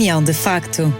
União de Facto.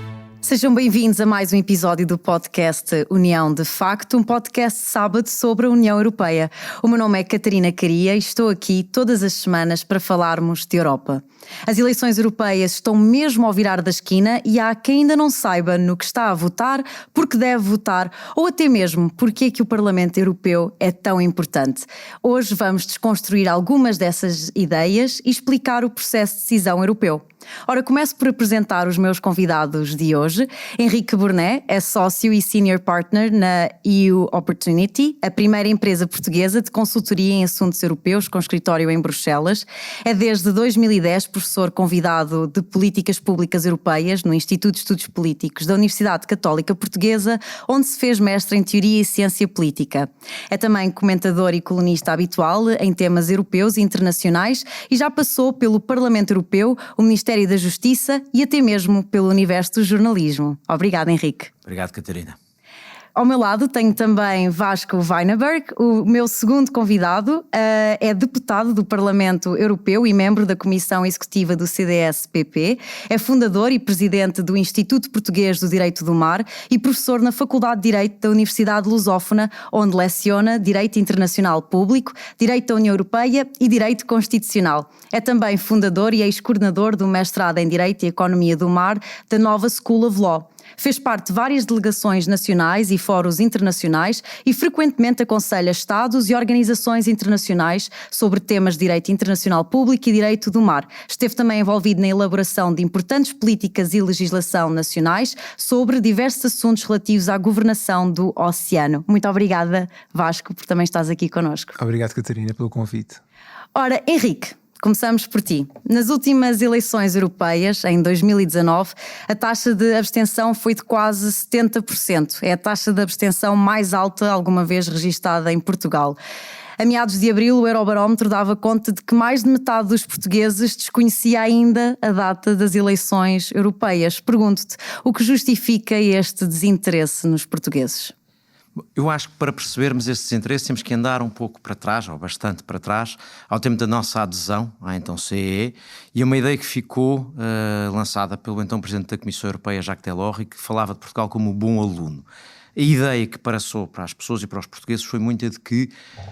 Sejam bem-vindos a mais um episódio do podcast União de Facto, um podcast sábado sobre a União Europeia. O meu nome é Catarina Caria e estou aqui todas as semanas para falarmos de Europa. As eleições europeias estão mesmo ao virar da esquina e há quem ainda não saiba no que está a votar, porque deve votar ou até mesmo porque é que o Parlamento Europeu é tão importante. Hoje vamos desconstruir algumas dessas ideias e explicar o processo de decisão europeu. Ora, começo por apresentar os meus convidados de hoje. Henrique Burnet é sócio e senior partner na EU Opportunity, a primeira empresa portuguesa de consultoria em assuntos europeus com escritório em Bruxelas. É desde 2010 professor convidado de políticas públicas europeias no Instituto de Estudos Políticos da Universidade Católica Portuguesa, onde se fez mestre em Teoria e Ciência Política. É também comentador e colunista habitual em temas europeus e internacionais e já passou pelo Parlamento Europeu, o Ministério da Justiça e até mesmo pelo universo do jornalismo. Obrigada, Henrique. Obrigado, Catarina. Ao meu lado tenho também Vasco Weinberg, o meu segundo convidado, é deputado do Parlamento Europeu e membro da Comissão Executiva do CDS-PP, é fundador e presidente do Instituto Português do Direito do Mar e professor na Faculdade de Direito da Universidade Lusófona, onde leciona Direito Internacional Público, Direito da União Europeia e Direito Constitucional. É também fundador e ex-coordenador do mestrado em Direito e Economia do Mar da Nova School of Law. Fez parte de várias delegações nacionais e fóruns internacionais e frequentemente aconselha Estados e organizações internacionais sobre temas de direito internacional público e direito do mar. Esteve também envolvido na elaboração de importantes políticas e legislação nacionais sobre diversos assuntos relativos à governação do oceano. Muito obrigada, Vasco, por também estás aqui connosco. Obrigado, Catarina, pelo convite. Ora, Henrique, começamos por ti. Nas últimas eleições europeias, em 2019, a taxa de abstenção foi de quase 70%. É a taxa de abstenção mais alta alguma vez registada em Portugal. A meados de abril, o Eurobarómetro dava conta de que mais de metade dos portugueses desconhecia ainda a data das eleições europeias. Pergunto-te, o que justifica este desinteresse nos portugueses? Eu acho que para percebermos esse desinteresse temos que andar um pouco para trás, ou bastante para trás, ao tempo da nossa adesão à então CEE, e uma ideia que ficou lançada pelo então Presidente da Comissão Europeia, Jacques Delors, e que falava de Portugal como um bom aluno. A ideia que passou para as pessoas e para os portugueses foi muito a de que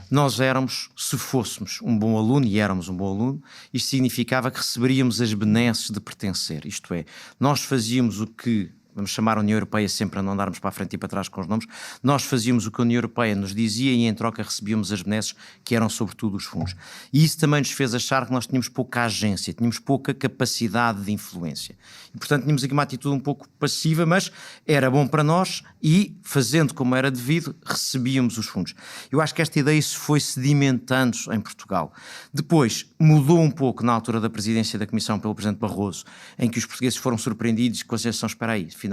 nós éramos, se fôssemos um bom aluno, e éramos um bom aluno, isto significava que receberíamos as benesses de pertencer, isto é, nós fazíamos o que... Vamos chamar a União Europeia sempre a não andarmos para a frente e para trás com os nomes. Nós fazíamos o que a União Europeia nos dizia e em troca recebíamos as benesses que eram sobretudo os fundos. E isso também nos fez achar que nós tínhamos pouca agência, tínhamos pouca capacidade de influência. E portanto tínhamos aqui uma atitude um pouco passiva, mas era bom para nós e, fazendo como era devido, recebíamos os fundos. Eu acho que esta ideia se foi sedimentando em Portugal. Depois mudou um pouco na altura da presidência da Comissão pelo Presidente Barroso, em que os portugueses foram surpreendidos com a sensação, espera aí, afinal,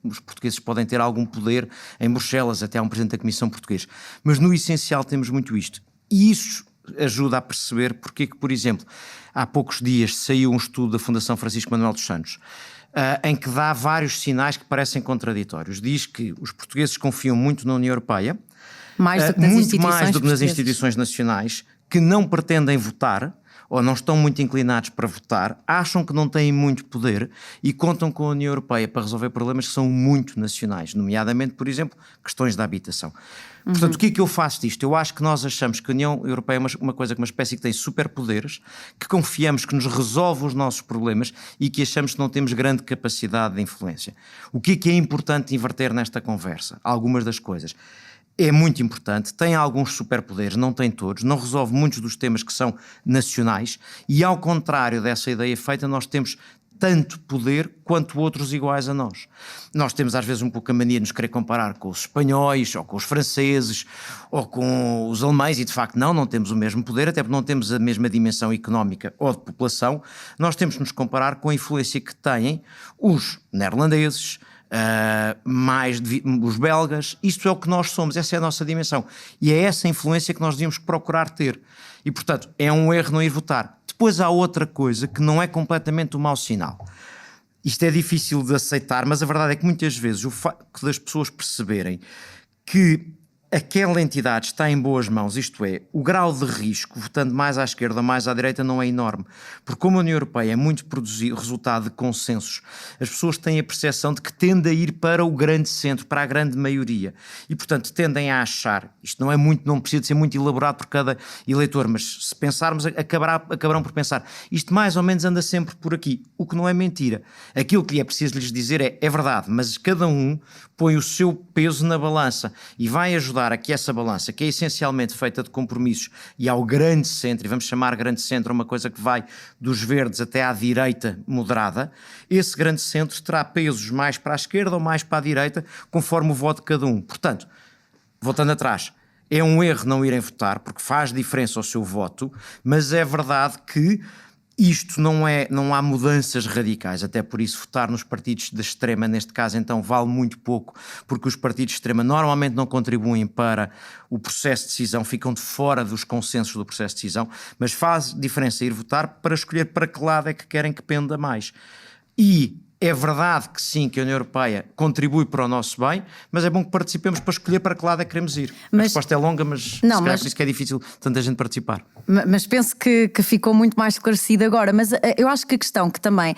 os portugueses podem ter algum poder em Bruxelas, até há um Presidente da Comissão português. Mas no essencial temos muito isto. E isso ajuda a perceber porque que, por exemplo, há poucos dias saiu um estudo da Fundação Francisco Manuel dos Santos, em que dá vários sinais que parecem contraditórios. Diz que os portugueses confiam muito na União Europeia, muito mais do que nas instituições nacionais, que não pretendem votar, ou não estão muito inclinados para votar, acham que não têm muito poder e contam com a União Europeia para resolver problemas que são muito nacionais, nomeadamente, por exemplo, questões da habitação. Portanto, o que é que eu faço disto? Eu acho que nós achamos que a União Europeia é uma coisa, uma espécie que tem superpoderes, que confiamos que nos resolve os nossos problemas e que achamos que não temos grande capacidade de influência. O que é importante inverter nesta conversa? Algumas das coisas. É muito importante, tem alguns superpoderes, não tem todos, não resolve muitos dos temas que são nacionais e, ao contrário dessa ideia feita, nós temos tanto poder quanto outros iguais a nós. Nós temos às vezes um pouco a mania de nos querer comparar com os espanhóis, ou com os franceses, ou com os alemães, e de facto não temos o mesmo poder, até porque não temos a mesma dimensão económica ou de população. Nós temos de nos comparar com a influência que têm os neerlandeses, os belgas. Isto é o que nós somos, essa é a nossa dimensão e é essa influência que nós devíamos procurar ter e portanto é um erro não ir votar. Depois há outra coisa que não é completamente um mau sinal, isto é difícil de aceitar, mas a verdade é que muitas vezes o facto das pessoas perceberem que aquela entidade está em boas mãos, isto é, o grau de risco, votando mais à esquerda ou mais à direita, não é enorme. Porque como a União Europeia é muito resultado de consensos, as pessoas têm a percepção de que tende a ir para o grande centro, para a grande maioria. E, portanto, tendem a achar, isto não precisa de ser muito elaborado por cada eleitor, mas se pensarmos, acabarão por pensar, isto mais ou menos anda sempre por aqui, o que não é mentira. Aquilo que é preciso lhes dizer é verdade, mas cada um põe o seu peso na balança e vai ajudar a que essa balança, que é essencialmente feita de compromissos, e ao grande centro, e vamos chamar grande centro uma coisa que vai dos verdes até à direita moderada, esse grande centro terá pesos mais para a esquerda ou mais para a direita, conforme o voto de cada um. Portanto, voltando atrás, é um erro não irem votar, porque faz diferença ao seu voto, mas é verdade que isto não há mudanças radicais, até por isso votar nos partidos de extrema, neste caso então, vale muito pouco, porque os partidos de extrema normalmente não contribuem para o processo de decisão, ficam de fora dos consensos do processo de decisão, mas faz diferença ir votar para escolher para que lado é que querem que penda mais. E é verdade que sim, que a União Europeia contribui para o nosso bem, mas é bom que participemos para escolher para que lado é que queremos ir. A resposta é longa, mas se calhar por isso que é difícil tanta gente participar. Mas penso que ficou muito mais esclarecido agora. Mas eu acho que a questão que também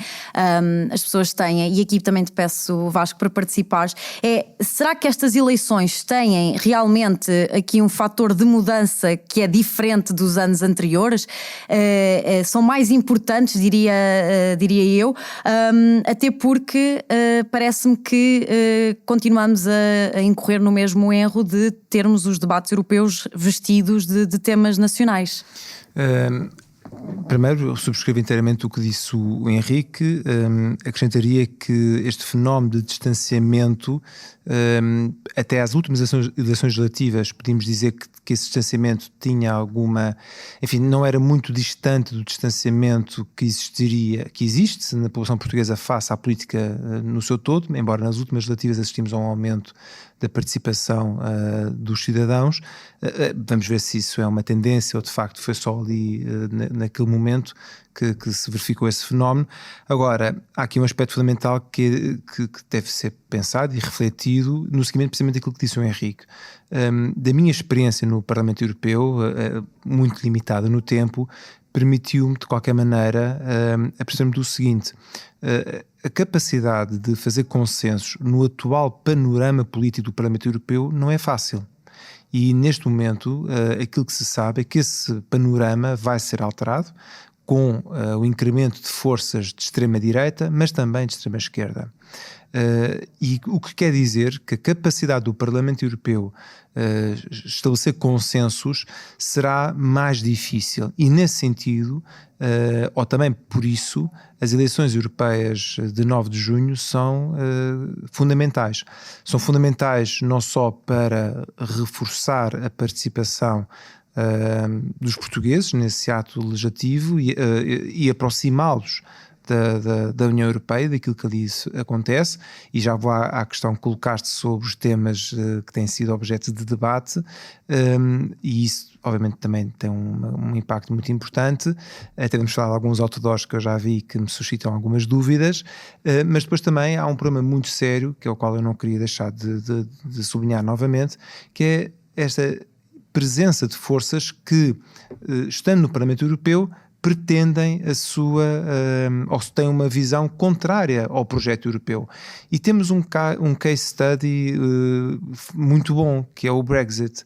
as pessoas têm, e aqui também te peço, Vasco, para participares, é: será que estas eleições têm realmente aqui um fator de mudança que é diferente dos anos anteriores? São mais importantes, diria eu, até porque parece-me que continuamos a incorrer no mesmo erro de termos os debates europeus vestidos de temas nacionais. Primeiro, eu subscrevo inteiramente o que disse o Henrique. Acrescentaria que este fenómeno de distanciamento, até às últimas eleições legislativas, podíamos dizer que esse distanciamento tinha alguma... Enfim, não era muito distante do distanciamento que existe na população portuguesa face à política no seu todo, embora nas últimas legislativas assistimos a um aumento da participação dos cidadãos. Vamos ver se isso é uma tendência ou de facto foi só ali naquele momento que se verificou esse fenómeno. Agora, há aqui um aspecto fundamental que deve ser pensado e refletido no seguimento precisamente daquilo que disse o Henrique. Da minha experiência no Parlamento Europeu, muito limitada no tempo, permitiu-me de qualquer maneira aperceber-me do seguinte: a capacidade de fazer consensos no atual panorama político do Parlamento Europeu não é fácil. E neste momento aquilo que se sabe é que esse panorama vai ser alterado com o incremento de forças de extrema-direita, mas também de extrema-esquerda. E o que quer dizer que a capacidade do Parlamento Europeu estabelecer consensos será mais difícil. E nesse sentido, ou também por isso, as eleições europeias de 9 de junho são fundamentais. São fundamentais não só para reforçar a participação dos portugueses nesse ato legislativo e aproximá-los da União Europeia, daquilo que ali acontece, e já vou à questão que colocaste sobre os temas que têm sido objeto de debate, e isso obviamente também tem um impacto muito importante. Até vamos falar de alguns outdoors que eu já vi que me suscitam algumas dúvidas, mas depois também há um problema muito sério, que é o qual eu não queria deixar de sublinhar novamente, que é esta presença de forças que, estando no Parlamento Europeu, pretendem ou têm uma visão contrária ao projeto europeu. E temos um case study muito bom, que é o Brexit.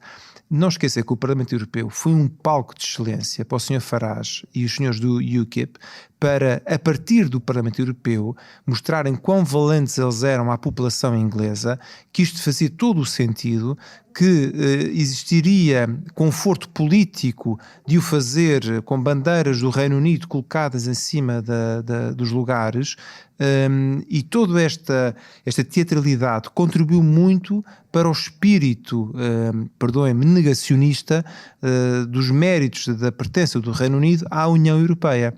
Não esquecer que o Parlamento Europeu foi um palco de excelência para o Sr. Farage e os senhores do UKIP para, a partir do Parlamento Europeu, mostrarem quão valentes eles eram à população inglesa, que isto fazia todo o sentido, que existiria conforto político de o fazer com bandeiras do Reino Unido colocadas em cima dos lugares, e toda esta teatralidade contribuiu muito para o espírito, perdoem-me, negacionista dos méritos da pertença do Reino Unido à União Europeia.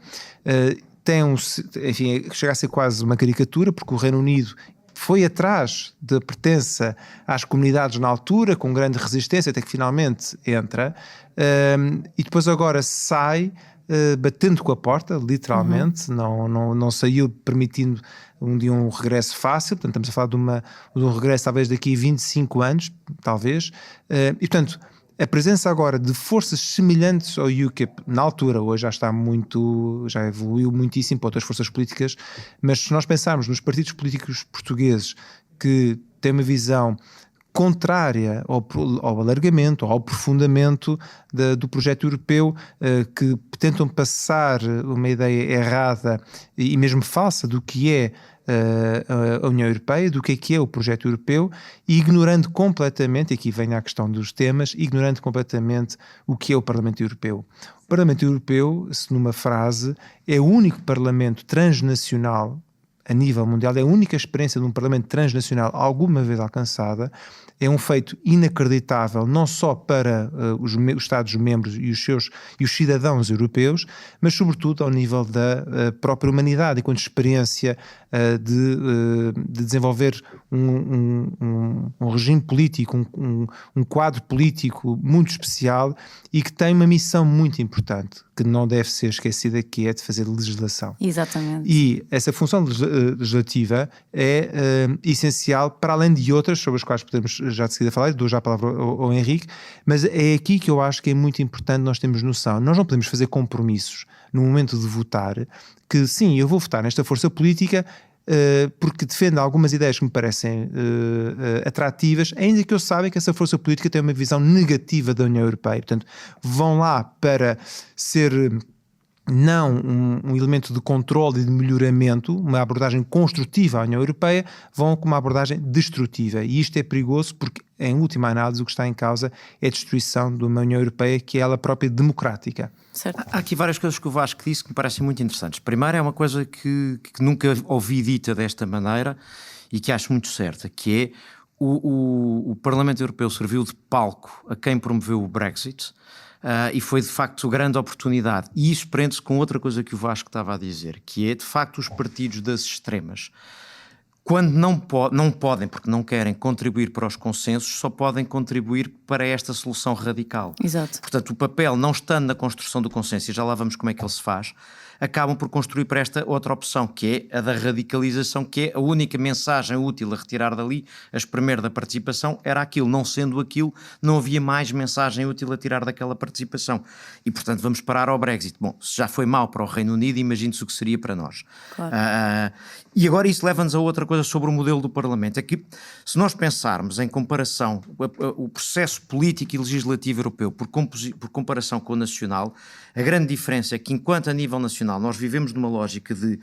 Enfim, chega a ser quase uma caricatura, porque o Reino Unido foi atrás da pertença às comunidades na altura, com grande resistência, até que finalmente entra, e depois agora sai batendo com a porta, literalmente, não saiu permitindo um regresso fácil. Portanto, estamos a falar de um regresso talvez daqui a 25 anos, talvez, e portanto a presença agora de forças semelhantes ao UKIP, na altura, hoje já evoluiu muitíssimo para outras forças políticas, mas se nós pensarmos nos partidos políticos portugueses que têm uma visão contrária ao alargamento, ao aprofundamento do projeto europeu, que tentam passar uma ideia errada e mesmo falsa do que é a União Europeia, do que é o projeto europeu, e ignorando completamente, aqui vem a questão dos temas, ignorando completamente o que é o Parlamento Europeu. O Parlamento Europeu, se numa frase, é o único Parlamento transnacional a nível mundial, é a única experiência de um Parlamento transnacional alguma vez alcançada. É um feito inacreditável, não só para os Estados-membros e os cidadãos europeus, mas sobretudo ao nível da própria humanidade, enquanto experiência de desenvolver um regime político, um quadro político muito especial e que tem uma missão muito importante, que não deve ser esquecida, que é de fazer legislação. Exatamente. E essa função legislativa é essencial, para além de outras, sobre as quais podemos já de seguida falar, dou já a palavra ao Henrique, mas é aqui que eu acho que é muito importante nós termos noção. Nós não podemos fazer compromissos no momento de votar, que sim, eu vou votar nesta força política porque defende algumas ideias que me parecem atrativas, ainda que eu saiba que essa força política tem uma visão negativa da União Europeia. Portanto, vão lá para ser não um elemento de controle e de melhoramento, uma abordagem construtiva à União Europeia, vão com uma abordagem destrutiva. E isto é perigoso porque, em última análise, o que está em causa é a destruição de uma União Europeia que é ela própria democrática. Certo. Há aqui várias coisas que o Vasco disse que me parecem muito interessantes. Primeiro, é uma coisa que nunca ouvi dita desta maneira e que acho muito certa, que é o Parlamento Europeu serviu de palco a quem promoveu o Brexit. E foi de facto grande oportunidade. E isso prende-se com outra coisa que o Vasco estava a dizer, que é de facto os partidos das extremas, quando não podem, porque não querem contribuir para os consensos, só podem contribuir para esta solução radical. Exato. Portanto, o papel, não estando na construção do consenso, e já lá vamos como é que ele se faz, acabam por construir para esta outra opção, que é a da radicalização, que é a única mensagem útil a retirar dali, a espremer da participação, era aquilo. Não sendo aquilo, não havia mais mensagem útil a tirar daquela participação. E, portanto, vamos parar ao Brexit. Bom, se já foi mau para o Reino Unido, imagine-se o que seria para nós. Claro. E agora isso leva-nos a outra coisa sobre o modelo do Parlamento. É que, se nós pensarmos em comparação, o processo político e legislativo europeu por comparação com o nacional, a grande diferença é que, enquanto a nível nacional nós vivemos numa lógica de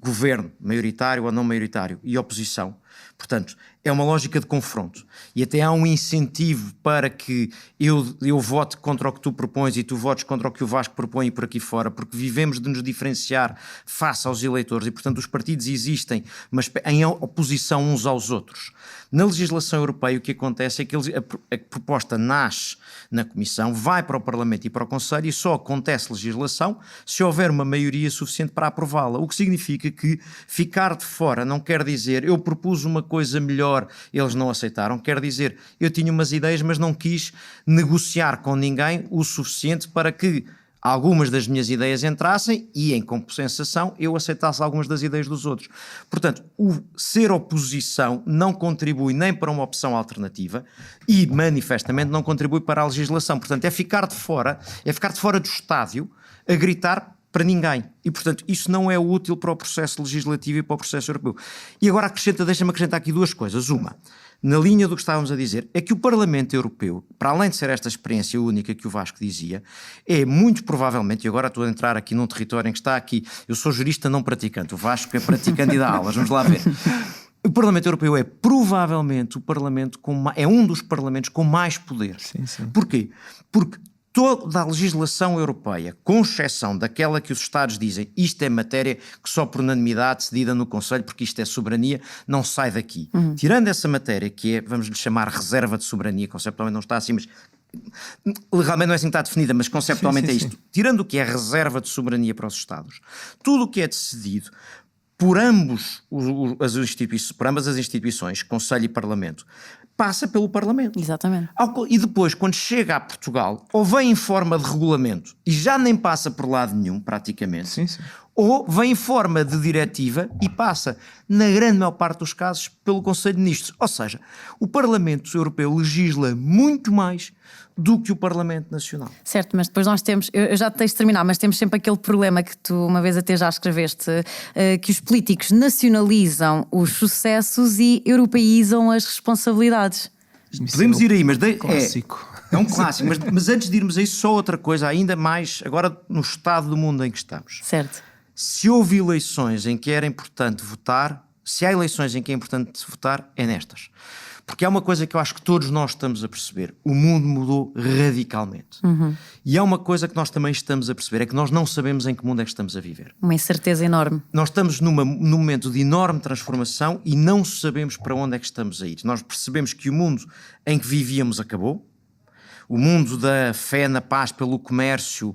governo, maioritário ou não maioritário, e oposição, portanto, é uma lógica de confronto. E até há um incentivo para que eu vote contra o que tu propões e tu votes contra o que o Vasco propõe e por aqui fora, porque vivemos de nos diferenciar face aos eleitores e, portanto, os partidos existem, mas em oposição uns aos outros. Na legislação europeia, o que acontece é que a proposta nasce na Comissão, vai para o Parlamento e para o Conselho e só acontece legislação se houver uma maioria suficiente para aprová-la. O que significa que ficar de fora não quer dizer eu propus uma coisa melhor, eles não aceitaram, quer dizer eu tinha umas ideias mas não quis negociar com ninguém o suficiente para que algumas das minhas ideias entrassem e, em compensação, eu aceitasse algumas das ideias dos outros. Portanto, o ser oposição não contribui nem para uma opção alternativa e, manifestamente, não contribui para a legislação. Portanto, é ficar de fora do estádio a gritar para ninguém. E, portanto, isso não é útil para o processo legislativo e para o processo europeu. E agora deixa-me acrescentar aqui duas coisas. Uma, na linha do que estávamos a dizer, é que o Parlamento Europeu, para além de ser esta experiência única que o Vasco dizia, é muito provavelmente, e agora estou a entrar aqui num território em que está aqui, eu sou jurista não praticante, o Vasco é praticante e dá aulas, vamos lá ver. O Parlamento Europeu é provavelmente é um dos parlamentos com mais poder. Sim, sim. Porquê? Porque toda a legislação europeia, com exceção daquela que os Estados dizem isto é matéria que só por unanimidade decidida no Conselho, porque isto é soberania, não sai daqui. Tirando essa matéria, que é, vamos lhe chamar reserva de soberania, conceptualmente não está assim, mas legalmente não é assim que está definida, mas conceptualmente sim, é isto. Tirando o que é reserva de soberania para os Estados, tudo o que é decidido por ambas as instituições, Conselho e Parlamento, passa pelo Parlamento. Exatamente. E depois, quando chega a Portugal, ou vem em forma de regulamento e já nem passa por lado nenhum, praticamente, Sim, sim. ou vem em forma de diretiva e passa, na grande maior parte dos casos, pelo Conselho de Ministros. Ou seja, o Parlamento Europeu legisla muito mais do que o Parlamento Nacional. Certo, mas depois nós temos, eu já te deixo terminar, mas temos sempre aquele problema que tu uma vez até já escreveste, que os políticos nacionalizam os sucessos e europeizam as responsabilidades. Podemos ir aí, mas clássico. É um clássico, mas antes de irmos a isso, só outra coisa, ainda mais agora no estado do mundo em que estamos. Certo. Se houve eleições em que era importante votar, se há eleições em que é importante votar, é nestas. Porque é uma coisa que eu acho que todos nós estamos a perceber. O mundo mudou radicalmente. E é uma coisa que nós também estamos a perceber, é que nós não sabemos em que mundo é que estamos a viver. Uma incerteza enorme. Nós estamos num momento de enorme transformação e não sabemos para onde é que estamos a ir. Nós percebemos que o mundo em que vivíamos acabou. O mundo da fé na paz pelo comércio,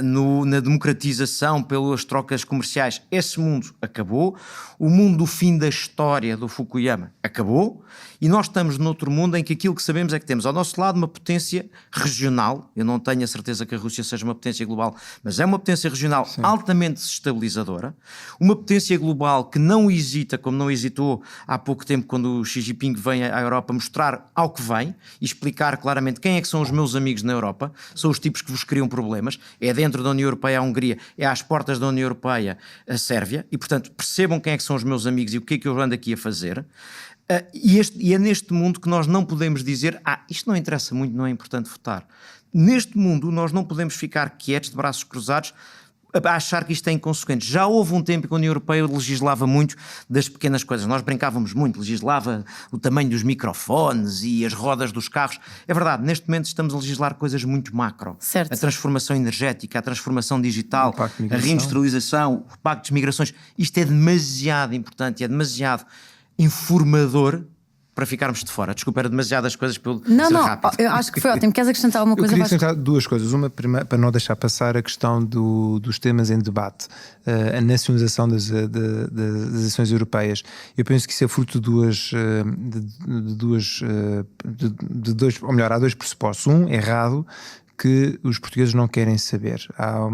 na democratização, pelas trocas comerciais, esse mundo acabou. O mundo do fim da história do Fukuyama acabou. E nós estamos noutro mundo em que aquilo que sabemos é que temos ao nosso lado uma potência regional. Eu não tenho a certeza que a Rússia seja uma potência global, mas é uma potência regional altamente desestabilizadora. Uma potência global que não hesita, como não hesitou há pouco tempo quando o Xi Jinping vem à Europa mostrar ao que vem e explicar claramente quem é que são os meus amigos na Europa. São os tipos que vos criam problemas. É dentro da União Europeia a Hungria, é às portas da União Europeia a Sérvia. E, portanto, percebam quem é que são os meus amigos e o que é que eu ando aqui a fazer. E é neste mundo que nós não podemos dizer isto não interessa muito, não é importante votar. Neste mundo nós não podemos ficar quietos, de braços cruzados, a achar que isto é inconsequente. Já houve um tempo que a União Europeia legislava muito das pequenas coisas. Nós brincávamos muito, legislava o tamanho dos microfones e as rodas dos carros. É verdade, neste momento estamos a legislar coisas muito macro. Certo. A transformação energética, a transformação digital, a reindustrialização, o pacto de migrações. Isto é demasiado importante, é demasiado informador para ficarmos de fora. Desculpa, era demasiadas coisas para eu ser rápido. Eu acho que foi ótimo. Queres acrescentar alguma coisa? Eu queria acrescentar duas coisas. Uma, primeiro, para não deixar passar a questão dos temas em debate, a nacionalização das ações europeias. Eu penso que isso é fruto de dois, ou melhor, há dois pressupostos. Um, errado, que os portugueses não querem saber. Há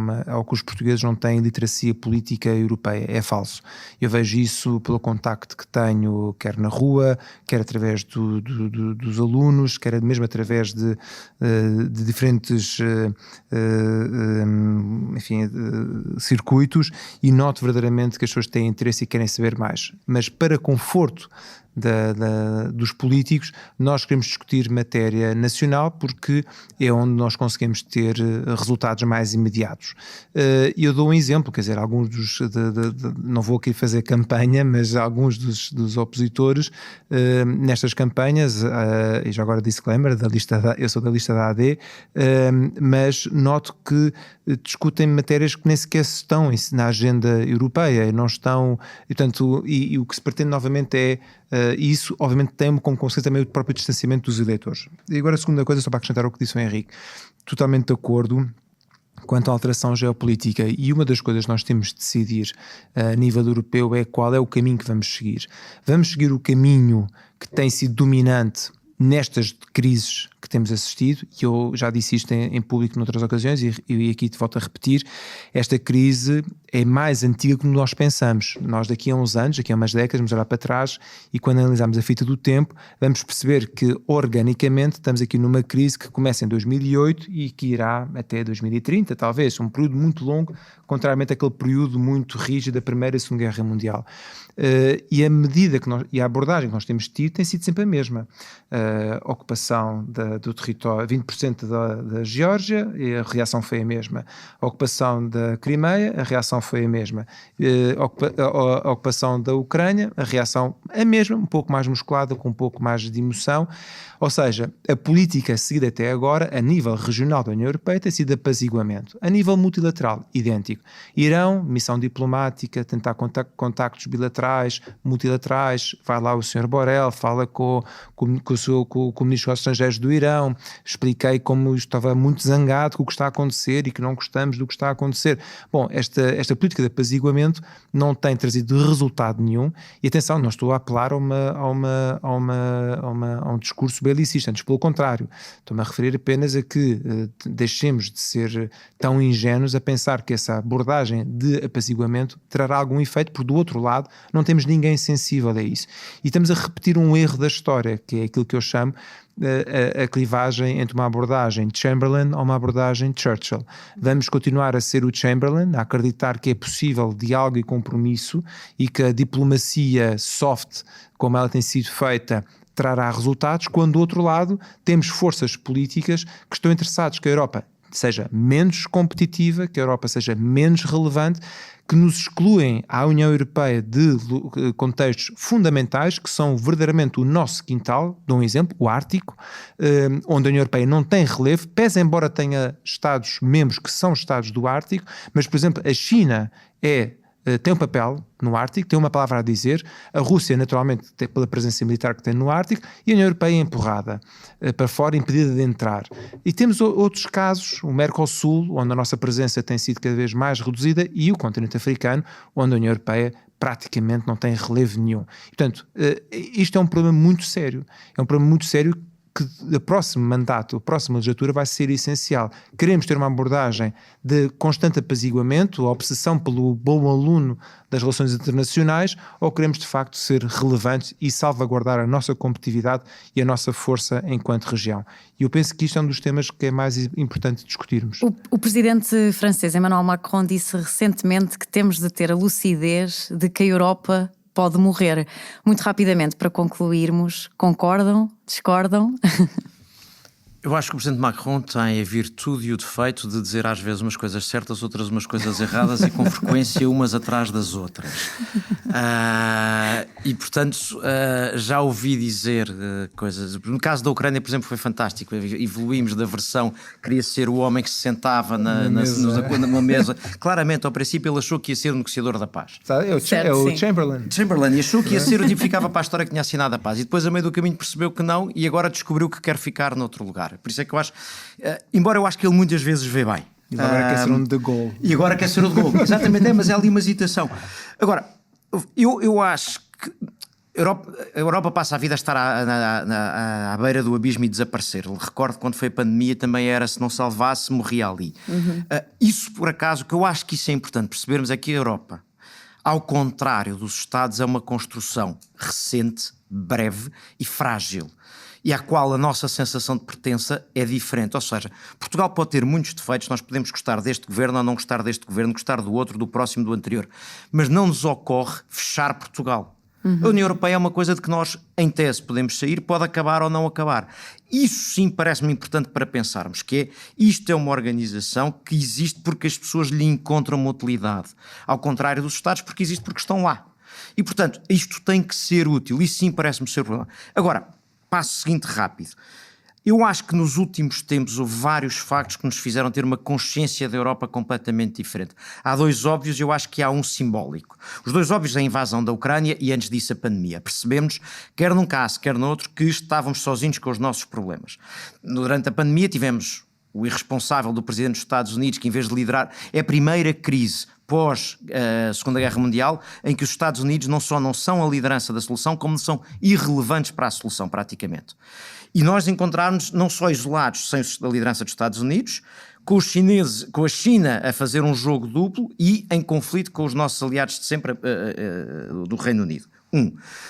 que os portugueses não têm literacia política europeia. É falso. Eu vejo isso pelo contacto que tenho, quer na rua, quer através dos alunos, quer mesmo através de diferentes circuitos, e noto verdadeiramente que as pessoas têm interesse e querem saber mais. Mas para conforto dos políticos, nós queremos discutir matéria nacional porque é onde nós conseguimos ter resultados mais imediatos. Eu dou um exemplo, quer dizer, alguns não vou aqui fazer campanha, mas alguns dos opositores nestas campanhas, e já agora disclaimer, eu sou da lista da AD, mas noto que discutem matérias que nem sequer estão na agenda europeia, não estão, e, portanto, e o que se pretende novamente é isso, obviamente, tem como consequência também o próprio distanciamento dos eleitores. E agora a segunda coisa, só para acrescentar o que disse o Henrique, totalmente de acordo quanto à alteração geopolítica, e uma das coisas que nós temos de decidir a nível europeu é qual é o caminho que vamos seguir. Vamos seguir o caminho que tem sido dominante nestas crises que temos assistido, e eu já disse isto em público noutras ocasiões, e aqui te volto a repetir, esta crise é mais antiga do que nós pensamos. Nós daqui a uns anos, daqui a umas décadas, vamos olhar para trás e quando analisarmos a fita do tempo, vamos perceber que organicamente estamos aqui numa crise que começa em 2008 e que irá até 2030, talvez, um período muito longo, contrariamente àquele período muito rígido da Primeira e Segunda Guerra Mundial. E a medida e a abordagem que nós temos tido tem sido sempre a mesma. A ocupação do território, 20% da Geórgia, e a reação foi a mesma. A ocupação da Crimeia, a reação foi a mesma. A ocupação da Ucrânia, a reação a mesma, um pouco mais musculada, com um pouco mais de emoção. Ou seja, a política seguida até agora, a nível regional da União Europeia, tem sido apaziguamento. A nível multilateral, idêntico. Irão, missão diplomática, tentar contactos bilaterais, multilaterais, vai lá o Sr. Borrell, fala com o Ministro dos Estrangeiros do Irão, Beirão, expliquei como estava muito zangado com o que está a acontecer e que não gostamos do que está a acontecer. Bom, esta política de apaziguamento não tem trazido resultado nenhum, e atenção, não estou a apelar a um discurso belicista, antes pelo contrário, estou-me a referir apenas a que deixemos de ser tão ingênuos a pensar que essa abordagem de apaziguamento trará algum efeito, porque do outro lado não temos ninguém sensível a isso. E estamos a repetir um erro da história, que é aquilo que eu chamo a clivagem entre uma abordagem Chamberlain ou uma abordagem Churchill. Vamos continuar a ser o Chamberlain, a acreditar que é possível diálogo e compromisso e que a diplomacia soft, como ela tem sido feita, trará resultados, quando do outro lado temos forças políticas que estão interessadas que a Europa seja menos competitiva, que a Europa seja menos relevante, que nos excluem à União Europeia de contextos fundamentais que são verdadeiramente o nosso quintal. Dou um exemplo, o Ártico, onde a União Europeia não tem relevo, pese embora tenha Estados-membros que são Estados do Ártico, mas, por exemplo, a China tem um papel no Ártico, tem uma palavra a dizer, a Rússia naturalmente pela presença militar que tem no Ártico, e a União Europeia é empurrada para fora, impedida de entrar. E temos outros casos, o Mercosul, onde a nossa presença tem sido cada vez mais reduzida, e o continente africano, onde a União Europeia praticamente não tem relevo nenhum. E, portanto, isto é um problema muito sério, que o próximo mandato, a próxima legislatura vai ser essencial. Queremos ter uma abordagem de constante apaziguamento, a obsessão pelo bom aluno das relações internacionais, ou queremos de facto ser relevantes e salvaguardar a nossa competitividade e a nossa força enquanto região? E eu penso que isto é um dos temas que é mais importante discutirmos. O presidente francês Emmanuel Macron disse recentemente que temos de ter a lucidez de que a Europa pode morrer. Muito rapidamente, para concluirmos, concordam? Discordam? Eu acho que o Presidente Macron tem a virtude e o defeito de dizer às vezes umas coisas certas, outras umas coisas erradas e com frequência umas atrás das outras. E portanto já ouvi dizer coisas. No caso da Ucrânia, por exemplo, foi fantástico. Evoluímos da versão que queria ser o homem que se sentava numa mesa. Claramente, ao princípio, ele achou que ia ser o negociador da paz. É o Chamberlain. E achou que ia ser o tipo que ficava para a história que tinha assinado a paz. E depois, a meio do caminho, percebeu que não, e agora descobriu que quer ficar noutro lugar. Por isso é que eu acho, embora eu acho que ele muitas vezes vê bem. E agora quer ser um de Gaulle. E agora quer ser o de Gaulle. Exatamente, mas é ali uma hesitação. Agora, eu acho que a Europa passa a vida a estar à beira do abismo e desaparecer. Recordo quando foi a pandemia, também era, se não salvasse, morria ali. Isso, por acaso, que eu acho que isso é importante percebermos, é que a Europa, ao contrário dos Estados, é uma construção recente, breve e frágil, e à qual a nossa sensação de pertença é diferente. Ou seja, Portugal pode ter muitos defeitos, nós podemos gostar deste governo ou não gostar deste governo, gostar do outro, do próximo, do anterior, mas não nos ocorre fechar Portugal. A União Europeia é uma coisa de que nós, em tese, podemos sair, pode acabar ou não acabar. Isso sim parece-me importante para pensarmos, que é, isto é uma organização que existe porque as pessoas lhe encontram uma utilidade, ao contrário dos Estados, porque existe porque estão lá. E, portanto, isto tem que ser útil, isso sim parece-me ser o problema. Agora, passo seguinte rápido. Eu acho que nos últimos tempos houve vários factos que nos fizeram ter uma consciência da Europa completamente diferente. Há dois óbvios e eu acho que há um simbólico. Os dois óbvios é a invasão da Ucrânia e antes disso a pandemia. Percebemos, quer num caso, quer no outro, que estávamos sozinhos com os nossos problemas. Durante a pandemia tivemos o irresponsável do Presidente dos Estados Unidos, que em vez de liderar, é a primeira crise pós a Segunda Guerra Mundial, em que os Estados Unidos não só não são a liderança da solução, como são irrelevantes para a solução, praticamente. E nós encontrarmos não só isolados, sem a liderança dos Estados Unidos, com os chineses, com a China a fazer um jogo duplo e em conflito com os nossos aliados de sempre do Reino Unido.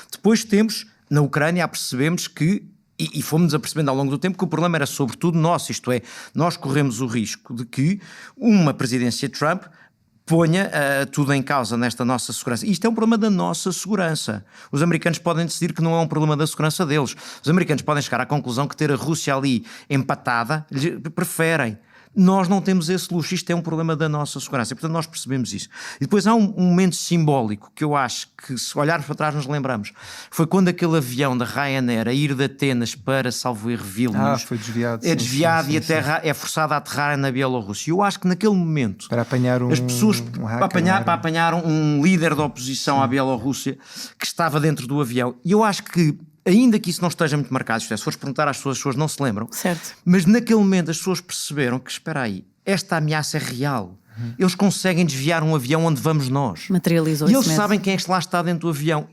Depois temos, na Ucrânia, percebemos que, e fomos apercebendo ao longo do tempo, que o problema era sobretudo nosso, isto é, nós corremos o risco de que uma presidência Trump ponha tudo em causa nesta nossa segurança. Isto é um problema da nossa segurança. Os americanos podem decidir que não é um problema da segurança deles. Os americanos podem chegar à conclusão que ter a Rússia ali empatada, preferem. Nós não temos esse luxo, isto é um problema da nossa segurança, e, portanto nós percebemos isso. E depois há um momento simbólico que eu acho que, se olharmos para trás, nos lembramos. Foi quando aquele avião da Ryanair a ir de Atenas para, salvo erro, Vilnius, foi desviado. É desviado e é forçado a aterrar na Bielorrússia. Eu acho que naquele momento, para apanhar as pessoas, para apanhar um líder da oposição à Bielorrússia que estava dentro do avião. E eu acho que ainda que isso não esteja muito marcado, isto é, se fores perguntar às pessoas, as pessoas não se lembram. Certo. Mas naquele momento as pessoas perceberam que, espera aí, esta ameaça é real. Eles conseguem desviar um avião onde vamos nós. Materializou e isso eles mesmo. sabem quem é que lá está dentro do avião.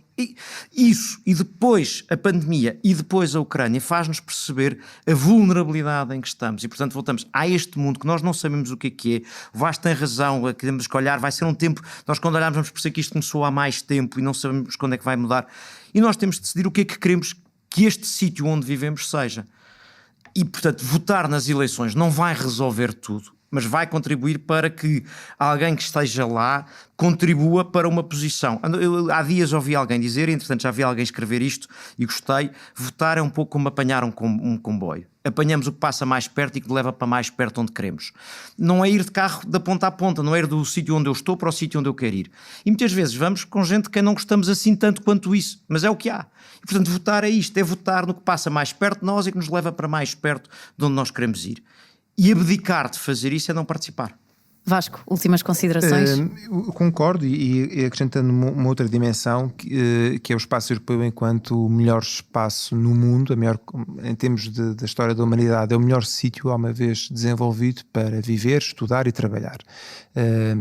E depois a pandemia e depois a Ucrânia faz-nos perceber a vulnerabilidade em que estamos. E portanto voltamos a este mundo que nós não sabemos o que é. O Vasco tem razão, temos que olhar, vai ser um tempo, nós quando olharmos vamos perceber que isto começou há mais tempo e não sabemos quando é que vai mudar. E nós temos de decidir o que é que queremos que este sítio onde vivemos seja. E portanto votar nas eleições não vai resolver tudo, mas vai contribuir para que alguém que esteja lá contribua para uma posição. Há dias ouvi alguém dizer, e entretanto já vi alguém escrever isto e gostei, votar é um pouco como apanhar um comboio. Apanhamos o que passa mais perto e que leva para mais perto onde queremos. Não é ir de carro da ponta a ponta, não é ir do sítio onde eu estou para o sítio onde eu quero ir. E muitas vezes vamos com gente que não gostamos assim tanto quanto isso, mas é o que há. E portanto votar é isto, é votar no que passa mais perto de nós e que nos leva para mais perto de onde nós queremos ir. E abdicar de fazer isso é não participar. Vasco, últimas considerações? Concordo, e acrescentando uma outra dimensão, que é o espaço europeu enquanto o melhor espaço no mundo, em termos da história da humanidade, é o melhor sítio alguma vez desenvolvido para viver, estudar e trabalhar.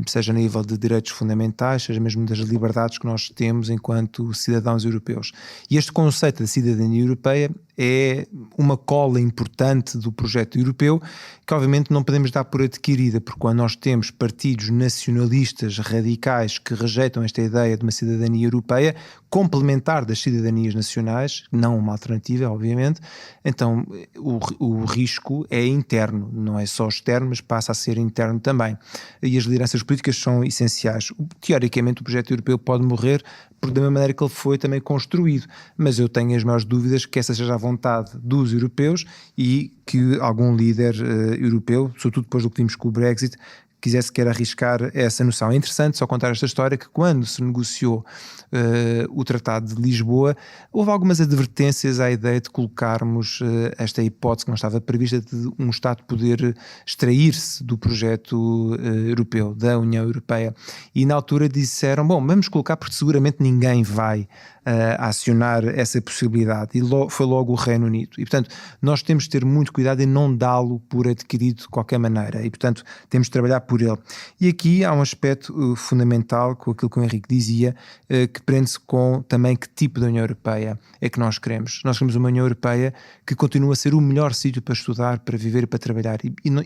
Seja a nível de direitos fundamentais, seja mesmo das liberdades que nós temos enquanto cidadãos europeus. E este conceito da cidadania europeia é uma cola importante do projeto europeu, que obviamente não podemos dar por adquirida, porque quando nós temos partidos nacionalistas radicais que rejeitam esta ideia de uma cidadania europeia, complementar das cidadanias nacionais, não uma alternativa, obviamente, então o risco é interno, não é só externo, mas passa a ser interno também. E as lideranças políticas são essenciais. Teoricamente o projeto europeu pode morrer da mesma maneira que ele foi também construído, mas eu tenho as maiores dúvidas que essa seja a vontade dos europeus e que algum líder europeu, sobretudo depois do que vimos com o Brexit, quisesse sequer arriscar essa noção. É interessante só contar esta história que quando se negociou o Tratado de Lisboa, houve algumas advertências à ideia de colocarmos esta hipótese que não estava prevista de um Estado poder extrair-se do projeto europeu, da União Europeia. E na altura disseram, bom, vamos colocar porque seguramente ninguém vai a acionar essa possibilidade, e foi logo o Reino Unido. E portanto nós temos de ter muito cuidado em não dá-lo por adquirido de qualquer maneira, e portanto temos de trabalhar por ele. E aqui há um aspecto fundamental com aquilo que o Henrique dizia, que prende-se com também que tipo de União Europeia é que nós queremos. Nós queremos uma União Europeia que continua a ser o melhor sítio para estudar, para viver e para trabalhar,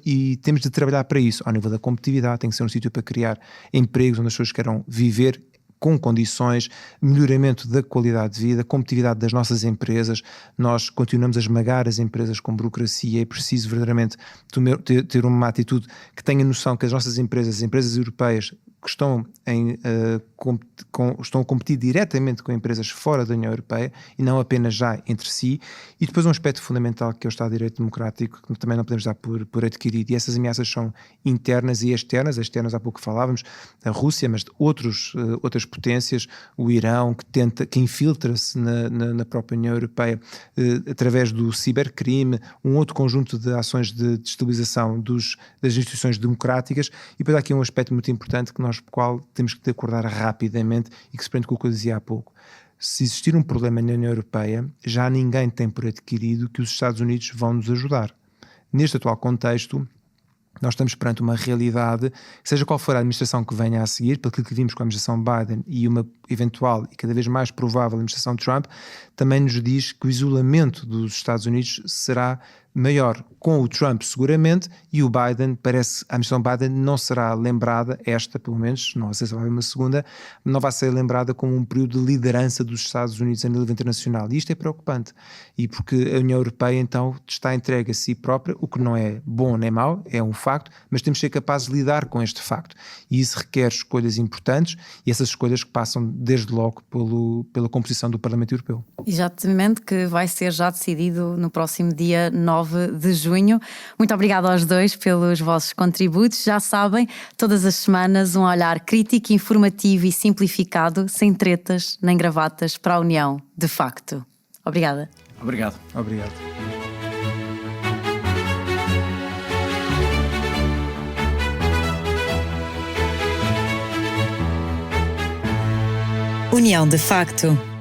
e temos de trabalhar para isso. Ao nível da competitividade, tem que ser um sítio para criar empregos onde as pessoas queiram viver com condições, melhoramento da qualidade de vida, competitividade das nossas empresas. Nós continuamos a esmagar as empresas com burocracia, é preciso verdadeiramente ter uma atitude que tenha noção que as nossas empresas, as empresas europeias que estão a competir diretamente com empresas fora da União Europeia e não apenas já entre si. E depois um aspecto fundamental que é o Estado de Direito Democrático, que também não podemos dar por adquirido, e essas ameaças são internas e externas. As externas há pouco falávamos, a Rússia, mas de outras potências, o Irão, que infiltra-se na própria União Europeia através do cibercrime, um outro conjunto de ações de destabilização das instituições democráticas. E depois há aqui um aspecto muito importante que nós qual temos que acordar rapidamente e que se prende com o que eu dizia há pouco. Se existir um problema na União Europeia, já ninguém tem por adquirido que os Estados Unidos vão nos ajudar. Neste atual contexto, nós estamos perante uma realidade, seja qual for a administração que venha a seguir, pelo que vimos com a administração Biden e uma eventual e cada vez mais provável administração Trump, também nos diz que o isolamento dos Estados Unidos será maior com o Trump seguramente, e o Biden, parece, a administração Biden não será lembrada, pelo menos, não sei se vai haver uma segunda, não vai ser lembrada como um período de liderança dos Estados Unidos a nível internacional, e isto é preocupante, e porque a União Europeia então está entregue a si própria, o que não é bom nem mau, é um facto, mas temos de ser capazes de lidar com este facto, e isso requer escolhas importantes, e essas escolhas que passam desde logo pela composição do Parlamento Europeu. Exatamente, que vai ser já decidido no próximo dia 9 de junho. Muito obrigada aos dois pelos vossos contributos. Já sabem, todas as semanas um olhar crítico, informativo e simplificado, sem tretas nem gravatas, para a União, de facto. Obrigada. Obrigado. Obrigado. União de facto.